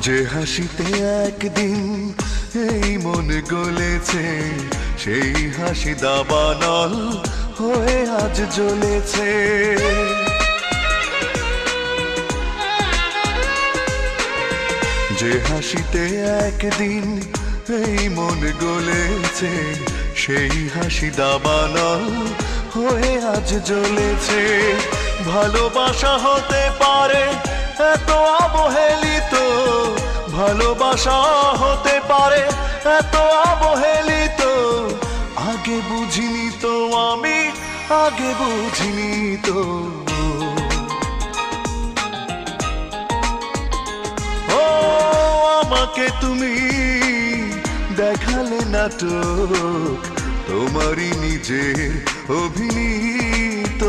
যে হাসিতে একদিন এই মন গলেছে, সেই হাসি দাবানল হয়ে আজ জ্বলেছে। যে হাসিতে একদিন এই মন গলেছে, সেই হাসি দাবানল হয়ে আজ জ্বলেছে। ভালোবাসা হতে পারে এত অবহেলিত, ভালোবাসা হতে পারে এত অবহেলিত। আগে বুঝিনি তো আমি, আগে বুঝিনি তো। ও আমাকে তুমি দেখালে নাটক, তোমারই নিজের অভিনীত।